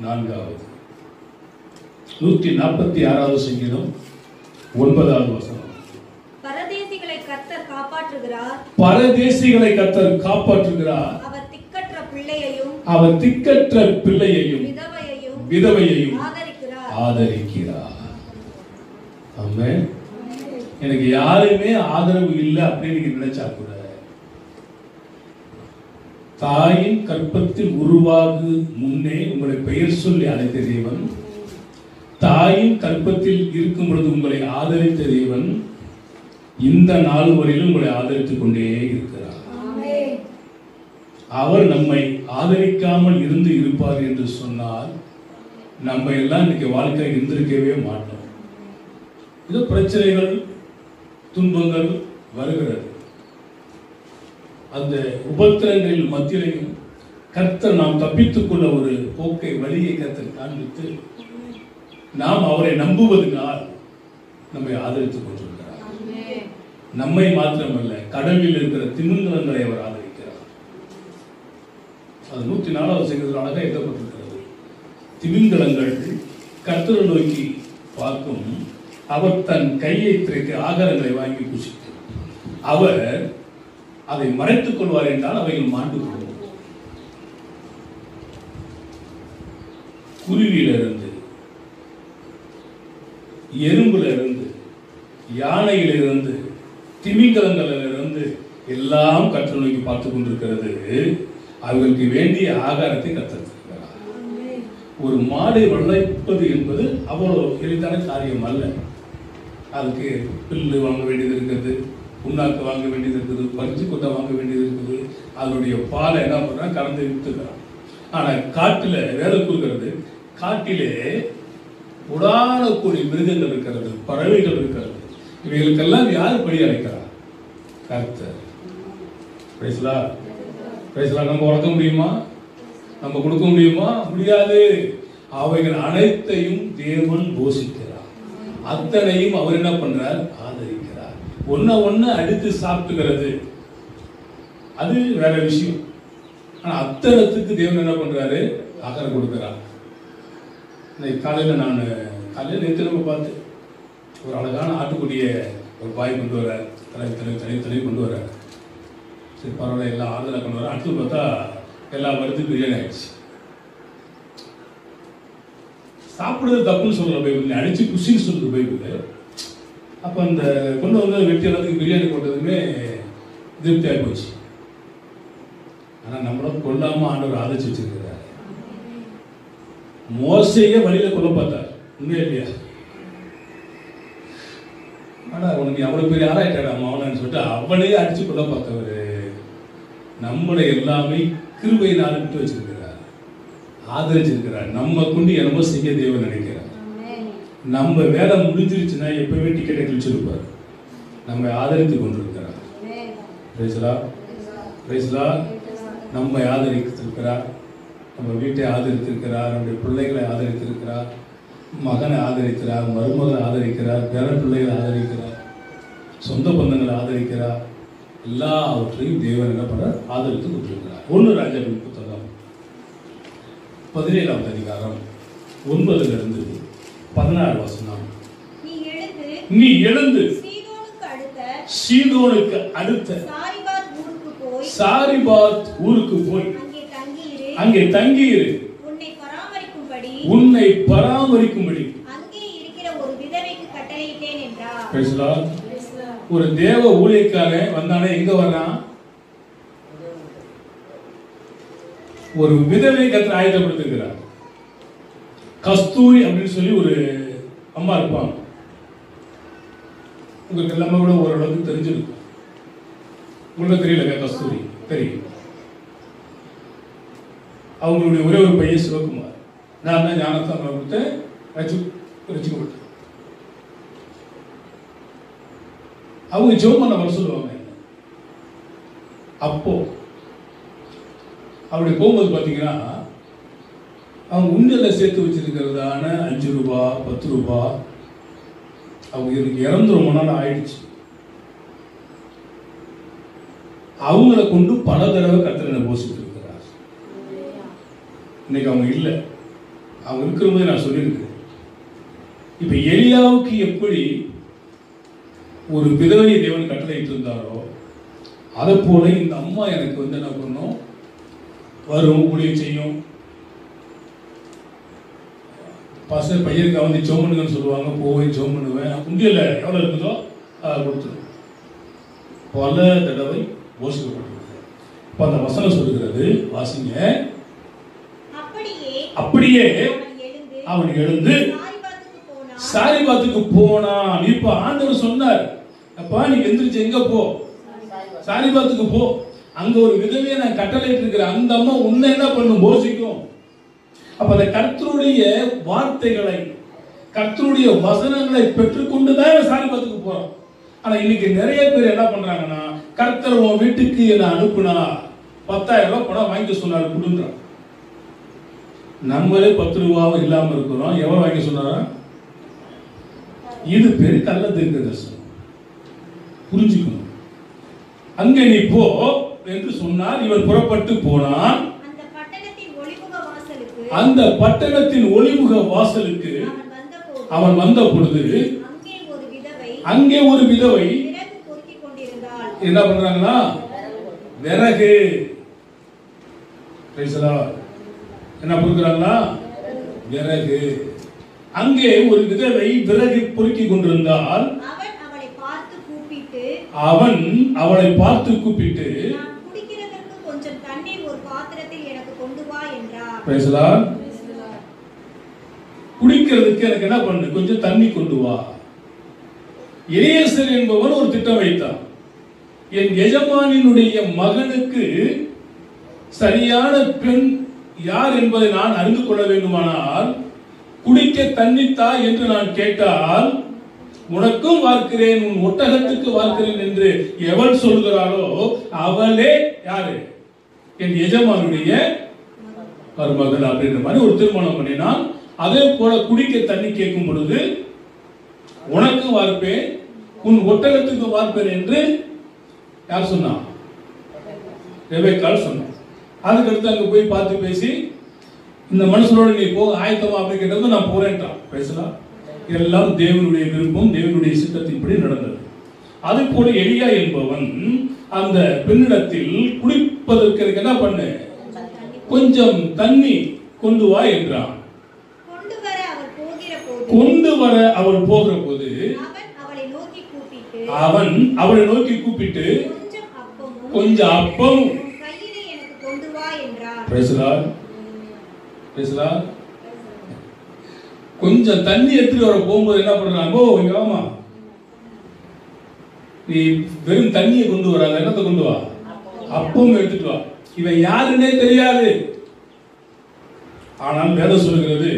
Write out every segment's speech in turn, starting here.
4வது 146வது சங்கீதம் 9வது வசனம். பரதேசிகளை கர்த்தர் காப்பாற்றுகிறார். பரதேசிகளை கர்த்தர் காப்பாற்றுகிறார். அவர் திக்கற்ற பிள்ளையையும் விதவையையும் ஆதரிக்கிறார். ஆமென். எனக்கு யாருமே ஆதரவு இல்லை அப்படின்னு நீங்க நினைச்சா கூட, தாயின் கற்பத்தில் உருவாகு முன்னே உங்களை பெயர் சொல்லி அழைத்த தேவன், தாயின் கற்பத்தில் இருக்கும் பொழுது உங்களை ஆதரித்த தேவன் இந்த நாள் வரையிலும் உங்களை ஆதரித்துக் கொண்டே இருக்கிறார். அவர் நம்மை ஆதரிக்காமல் இருந்து இருப்பார் என்று சொன்னால் நம்ம எல்லாம் இன்னைக்கு வாழ்க்கையில் இருந்திருக்கவே மாட்டோம். இது பிரச்சனைகள், துன்பங்கள் வருகிறது. அந்த உபத்திரங்களில் மத்தியிலையும் கர்த்தர் நாம் தப்பித்துக் கொள்ள ஒரு போக்கை, வழியை கர்த்தர் காண்பித்து நாம் அவரை நம்புவதனால் நம்மை ஆதரித்துக் கொண்டிருக்கிறார். நம்மை மாத்திரமல்ல, கடலில் இருக்கிற திமிங்கலங்களை அவர் ஆதரிக்கிறார். அது 104வது சங்கீதத்தில் அழகாக எழுதப்பட்டிருக்கிறது. திமிங்கலங்கள் கர்த்தரை நோக்கி பார்க்கும், அவர் தன் கையை திறக்க ஆகாரங்களை வாங்கி புசிக்கும், அவர் அதை மறைத்துக் கொள்வார் என்றால் அவைகள் மாண்டு கொள்ளும். குருவியிலிருந்து, எறும்புல இருந்து, யானையிலிருந்து, திமிங்கலங்களிலிருந்து எல்லாம் கர்த்தரை நோக்கி பார்த்துக் கொண்டிருக்கிறது. அவர்களுக்கு வேண்டிய ஆகாரத்தை கர்த்தர் தருகிறார். ஒரு மாடை வளர்ப்பது என்பது அவ்வளவு எளிதான காரியம் அல்ல. அதுக்கு புல்லு வாங்க வேண்டியது இருக்கிறது, புண்ணாக்கு வாங்க வேண்டியது இருக்குது, பறிச்சு கொட்டை வாங்க வேண்டியது இருக்குது. அதனுடைய பாலை என்ன பண்றான், கறந்து வித்துக்கிறான். ஆனா காட்டுல வேலை கொடுக்கிறது, காட்டிலே உடான கூடிய மிருகங்கள் இருக்கிறது, பறவைகள் இருக்கிறது. இவைகளுக்கெல்லாம் யார் படி அழைக்கிறார்? கர்த்தர். நம்ம வளர்க்க முடியுமா? நம்ம கொடுக்க முடியுமா? முடியாது. அவைகள் அனைத்தையும் தேவன் போஷிக்கிறார். அத்தனையும் அவர் என்ன பண்றார்? ஆதரிக்கிறார். ஒண்ணு அடித்து சாப்பிட்டுக்கிறது அது வேற விஷயம். ஆனா அத்தனத்துக்கு தேவன் என்ன பண்றாரு? ஆகாரம் கொடுக்கிறார். காலையில் நேற்று நம்ம பார்த்து ஒரு அழகான ஆட்டுக்குடிய ஒரு பாய் கொண்டு வர, தலை கொண்டு வர. சரி பரவாயில்ல, எல்லாம் ஆறுதலாக கொண்டு வர. அடுத்து பார்த்தா எல்லா வருது பிரியாணி ஆயிடுச்சு. சாப்பிடுறது தப்புன்னு சொல்ற பைபிள், அடிச்சு குஷின்னு சொல்றது பைபிள். அப்போ அந்த கொண்டு வந்து வெட்டி எல்லாத்துக்கு பிரியாணி போட்டதுமே திருப்தி ஆகி போச்சு. ஆனால் நம்மளும் கொல்லாம ஆண்டவர் ஆதரிச்சு வச்சிருக்கிறார். மோசையே வழியில கொல்ல பார்த்தார், உண்மையா இல்லையா? ஆனா உனக்கு அவ்வளவு பெரிய ஆராய்ச்சாடா மௌனன்னு சொல்லிட்டு அவனையே அடிச்சு கொல்ல பார்த்தவர் நம்மளை எல்லாமே கிருபையினால் விட்டு வச்சிருக்கிறார், ஆதரிச்சிருக்கிறார். நம்ம கொண்டு என்னமோ செய்ய தேவன் நினைக்கிறார். நம்ம வேலை முடிஞ்சிருச்சுன்னா எப்பவுமே டிக்கெட்டை கிழிச்சிருப்பார். நம்ம ஆதரித்து கொண்டிருக்கிறார். நம்மை ஆதரித்திருக்கிறார், நம்ம வீட்டை ஆதரித்திருக்கிறார், நம்முடைய பிள்ளைகளை ஆதரித்திருக்கிறார், மகனை ஆதரிக்கிறார், மருமகளை ஆதரிக்கிறார், பேர பிள்ளைகளை ஆதரிக்கிறார், சொந்த பந்தங்களை ஆதரிக்கிறார். எல்லாவற்றையும் தேவன் என்ன பண்றார்? ஆதரித்து கொண்டிருக்கிறார். 1 ராஜாக்கள் புத்தகம் 17வது அதிகாரம் 9லிருந்து 16 வசனம். நீ எழுந்து சீதோனுக்கு அடுத்த சாரிபாத் ஊருக்கு போய் அங்கே தங்கியிரு, உன்னை பராமரிக்கும்படி அங்கே இருக்கிற ஒரு விதவைக்கு கட்டளையிட்டேன் என்றார். ஒரு தேவ ஊழியக்காரன் வந்தானே, எங்க வர்றான்? ஒரு விதவை கர்த்தர் ஆயத்தப்படுத்திருக்கிறார். கஸ்தூரி அப்படின்னு சொல்லி ஒரு அம்மா இருப்பாங்க. உங்களுக்கு எல்லாமே கூட ஓரளவுக்கு தெரிஞ்சிருக்கும். உங்களுக்கு தெரியல? கஸ்தூரி தெரியும். அவங்களுடைய ஒரே ஒரு பையன் சிவகுமார். நான் தான் ஞானஸ்தானம் கொடுத்து ரசிக்கப்பட்டேன். அவங்க ஜெபம் பண்ண வர சொல்லுவாங்க. அப்போ அப்படி போகும்போது பார்த்தீங்கன்னா அவங்க உண்டியல்ல சேர்த்து வச்சிருக்கிறதான 5 ரூபா 10 ரூபா அவங்க எனக்கு இறந்து ரொம்ப நாள் ஆயிடுச்சு. அவங்கள கொண்டு பல தடவை கர்த்தரை போஷித்து இருக்கிறார். இன்னைக்கு அவங்க இல்லை. அவங்க இருக்கிற நான் சொல்லியிருக்கேன். இப்ப எலியாவுக்கு எப்படி ஒரு விதவையை தேவன் கட்டளையிட்டு இருந்தாரோ அதை போல இந்த அம்மா எனக்கு வந்து என்ன பண்ணும், வரும், ஊழியம் செய்யும். பாஸ்டர் பையனுக்கு வந்து ஜெபம் பண்ணுங்கன்னு சொல்லுவாங்க, போவேன் ஜெபம் பண்ணுவேன், உண்டியல எவ்வளவு இருக்குதோ அதை கொடுத்துருவேன். பல தடவை போஷிக்கப்பட்டிருக்கு. இப்ப அந்த வசனம் சொல்லுகிறது, வாசிங்க. அப்படியே அவன் எழுந்து சாரிபாத்துக்கு போனான். இப்ப ஆண்டவர் சொன்னார், அப்பா நீ எந்திரிச்சு எங்க போ, சாரிபாத்துக்கு போ, அங்க ஒரு விதவையை நான் கட்டளையிட்டு இருக்கிறேன், அந்த அம்மா உன்னை என்ன பண்ணும், போஷிக்கும். அப்ப அந்த கர்த்தருடைய வார்த்தைகளை, கர்த்தருடைய வசனங்களை பெற்றுக்கொண்டுதான் சாரிபாத்துக்கு போறோம். ஆனா இன்னைக்கு நிறைய பேர் என்ன பண்றாங்கன்னா, கர்த்தர் உன் வீட்டுக்கு என்ன அனுப்புனா 10,000 ரூபாய் பணம் வாங்கி சொன்னாரு கொடுன்றான். நம்மளே 10 ரூபாவும் இல்லாம இருக்கிறோம். எவ்வளவு வாங்கி சொன்னாரா? இது பேரு கள்ள தீர்க்கதரிசனம். புரிஞ்சுக்கணும். அங்க நீ போ என்று சொன்னார். இவன் புறப்பட்டு போனான். அந்த பட்டணத்தின் ஒளிமுக வாசலுக்கு அவன் வந்த பொழுது அங்கே ஒரு விதவை என்ன பண்றாங்களா, விறகு என்ன பொறுக்கிறாங்களா, விறகு. அங்கே ஒரு விதவை விறகு பொறுக்கி கொண்டிருந்தால் அவன் அவளை பார்த்து கூப்பிட்டு குடிக்கிறதுக்கு எனக்கு என்ன பண்ணு, கொஞ்சம் தண்ணி கொண்டு வா. எலியேசர் என்பவன் ஒரு திட்டம் வைத்தான். என் எஜமானினுடைய மகனுக்கு சரியான பெண் யார் என்பதை நான் அறிந்து கொள்ள வேண்டுமானால் குடிக்க தண்ணித்தா என்று நான் கேட்டால், உனக்கும் வார்க்கிறேன், உன் ஒட்டகத்துக்கு வார்க்கிறேன் என்று எவள் சொல்கிறாளோ அவளே யாரு, என் எஜமானுடைய மருமகள் அப்படின்ற மாதிரி ஒரு தீர்மானம் பண்ணினான். அதே போல குடிக்க தண்ணி கேட்கும் பொழுது உனக்கு வார்ப்பேன், உன் ஒட்டகத்துக்கு வார்ப்பேன் என்று யார் சொன்னா, ரெபெக்காள் சொன்னான். அதுக்கடுத்து அங்க போய் பார்த்து பேசி, இந்த மனுஷனோட நீ போக ஆயத்தமா அப்படி கேட்டது, நான் போறேன்ட்டான். பேசலாம். இதெல்லாம் தேவனுடைய விருப்பம், தேவனுடைய சித்தத்தின்படி நடந்தது. அது போல எலியா என்பவன் அந்த பெண்ணிடத்தில் குடிப்பதற்கு எனக்கு என்ன பண்ணு, கொஞ்சம் தண்ணி கொண்டு வா என்றான். கொண்டு வர அவள் போகிற போது அவன் அவளை நோக்கி கூப்பிட்டு கொஞ்சம் அப்பம் கொஞ்சம் தண்ணி எடுத்துட்டு வர போகும்போது என்ன பண்றாங்க, நீ வெறும் தண்ணியை கொண்டு வராத, என்னத்தை கொண்டு வா, அப்பம் எடுத்துட்டு வா. இவன் யாருன்னே தெரியாது. ஆனால் வேதம் சொல்லுகிறது,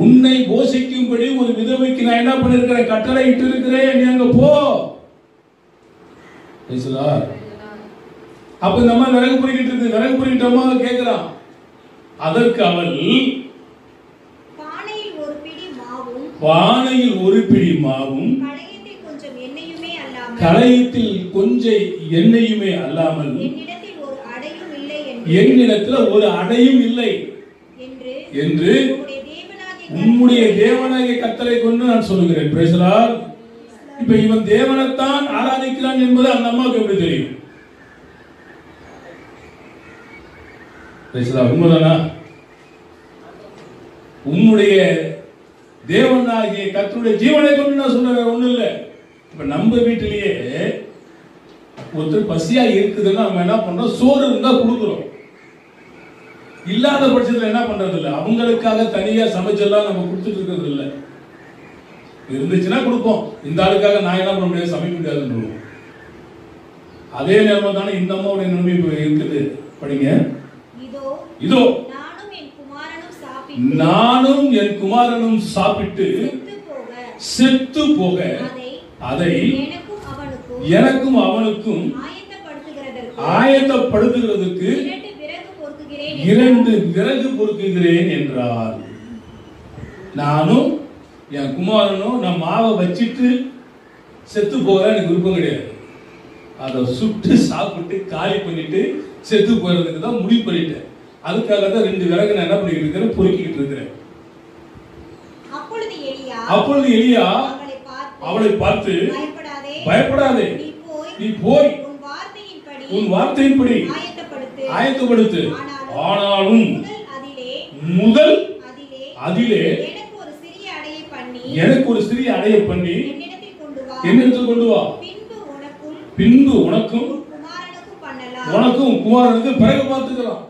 உன்னை போஷிக்கும்படி ஒரு விதவைக்கு நான் என்ன பண்ணிருக்கிறேன், கட்டளை இட்டு இருக்கிறேன், நீ அங்க போ. அப்ப இந்த அம்மா விறகு பொறுக்கிட்டு இருக்கு, விறகு பொறுக்கிட்ட அம்மா கேட்கிறான். அதற்கு அவள் பானையில் ஒரு பிடி மாவும் களையத்தில் கொஞ்சம் எண்ணெயுமே அல்லாமல் என்னிடத்தில் ஒரு அடையும் இல்லை என்று உம்முடைய தேவனாகிய கர்த்தரை கொண்டு நான் சொல்லுகிறேன். Praise the Lord. இப்ப இவன் தேவனைத்தான் ஆராதிக்கிறான் என்பது அந்த அம்மாவுக்கு எப்படி தெரியும்? Praise the Lord. உண்மைதானா? உம்முடைய தேவனாகிய கர்த்தருடைய ஜீவனை கொண்டு நான் சொல்றேன், ஒண்ணு இல்லை. இப்ப நம்ம வீட்டிலேயே ஒருத்தர் பசியா இருக்குதுன்னா நம்ம என்ன பண்றோம், சோறு இருந்தா கொடுக்குறோம். இல்லாத பட்சத்தில் என்ன பண்றது இல்லை, அவங்களுக்காக தனியா சமைச்செல்லாம் நம்ம கொடுத்துட்டு இருக்கிறது இல்லை. இருந்துச்சுன்னா கொடுப்போம், இந்த ஆளுக்காக நான் என்ன பண்ண முடியாது, சமைக்க முடியாதுன்னு. அதே நேரம் தானே இந்த அம்மாவுடைய நிலைமை இருக்குது. படிங்க. இதோ நானும் என் குமாரனும் சாப்பிட்டு செத்து போக அதை எனக்கும் அவனுக்கும் ஆயத்தப்படுத்துகிறதுக்கு 2 விறகு பொறுக்குகிறேன் என்றார். நானும் என் குமாரனும் நான் மாவை வச்சிட்டு செத்து போக எனக்கு விருப்பம் கிடையாது. அதை சுட்டு சாப்பிட்டு காலி பண்ணிட்டு செத்து போறதுக்கு தான் முடிவு பண்ணிட்டேன். அதுக்காக தான் 2 விறகு நான் என்ன பண்ணிட்டு இருக்கிறேன், பொறுக்கிட்டு இருக்கிறேன். அப்பொழுது எலியா அவளை பார்த்து பயப்படாதே, நீ போய் உன் வார்த்தையின்படி ஆயத்தப்படுத்து. ஆனாலும் முதல் அதிலே எனக்கு ஒரு சிறிய அடைய பண்ணி என்னிடத்தில் கொண்டு வா. பின்பு உனக்கும் குமாரனுக்கு பிறகு பார்த்துக்கலாம்.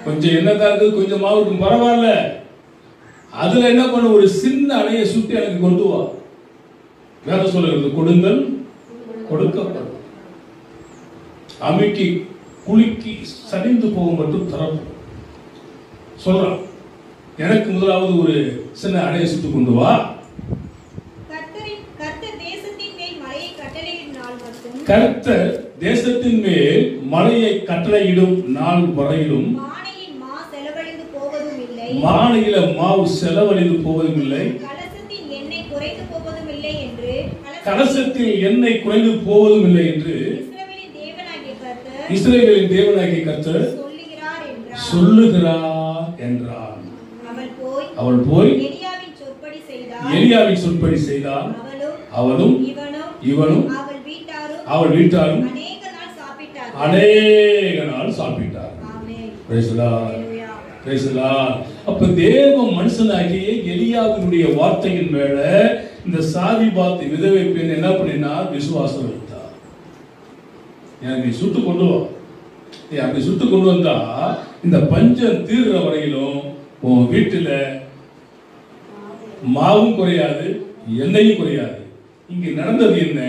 கொஞ்சம் என்னதான் இருக்கு, கொஞ்சம் மாவுக்கும் பரவாயில்ல. அதுல என்ன பண்ண, ஒரு சின்ன அணையை சுத்தி எனக்கு கொண்டு வா. வேற சொல்லுகிறது, கொடுங்கள் கொடுக்கப்படும், அமைக்கி குலுக்கி சரிந்து போகும் மட்டும் தரப்படும் சொல்றான். எனக்கு முதலாவது ஒரு சின்ன அணையை சுத்தி கொண்டு வா. கர்த்தர் தேசத்தின் மேல் மழையை கட்டளையிடும் நாள் வரையிலும் மாலையில மாவு செலவழிந்து போவதும் இல்லை, கலசத்தில் எண்ணெய் குறைந்து போவதும் இல்லை என்று இஸ்ரவேலின் தேவனாகிய கர்த்தர் சொல்லுகிறார் என்றார். அவள் போய் எலியாவின் சொற்படி செய்தார். அவளும் இவனும் அவள் வீட்டாரும் அநேக நாள் சாப்பிட்டார். அப்ப தேவ மனுஷனாகிய எலியாவினுடைய வார்த்தையின் மேல இந்த சாரிபாத் விதவை பெண் என்ன பண்ணினா விசுவாசம் வைத்தார். எனக்கு நீ சுட்டு கொண்டு வா, அப்படி சுட்டு கொண்டு வந்தா இந்த பஞ்சம் தீர்ற வரையிலும் உன் வீட்டுல மாவும் குறையாது, எண்ணெயும் குறையாது. இங்க நடந்தது என்ன,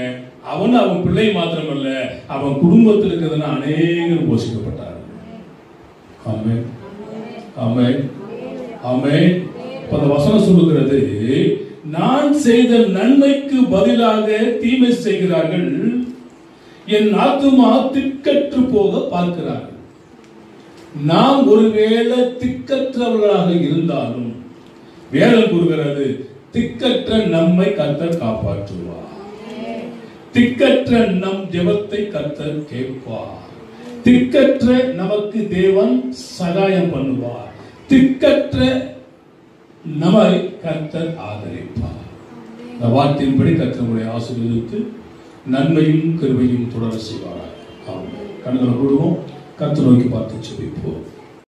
அவன் பிள்ளை மாத்திரமல்ல, அவன் குடும்பத்தில் இருக்கிறதுனா அநேகர் போஷிக்கப்பட்டார். ஆமென் ஆமென் ஆமென். அந்த வசனம் சொல்லுகிறது, நான் செய்த நன்மைக்கு பதிலாக தீமை செய்கிறார்கள், என் ஆத்துமா திக்கற்று போக பார்க்கிறார்கள். நாம் ஒருவேளை திக்கற்றவர்களாக இருந்தாலும் வேதம் கூறுகிறது, திக்கற்ற நம்மை கர்த்தர் காப்பாற்றுவார். திக்கற்ற நம் ஜெபத்தை கர்த்தர் கேட்பார். திக்கற்ற நமக்கு தேவன் சகாயம் பண்ணுவார். திக்கற்ற நம்மை கர்த்தர் ஆதரிப்பார். இந்த வார்த்தையின்படி கர்த்தருடைய ஆசீர்வதித்து நன்மையும் கிருபையும் தொடர செய்வார். கண்களை மூடுவோம், கர்த்தரை நோக்கி பார்த்து ஜெபிப்போம்.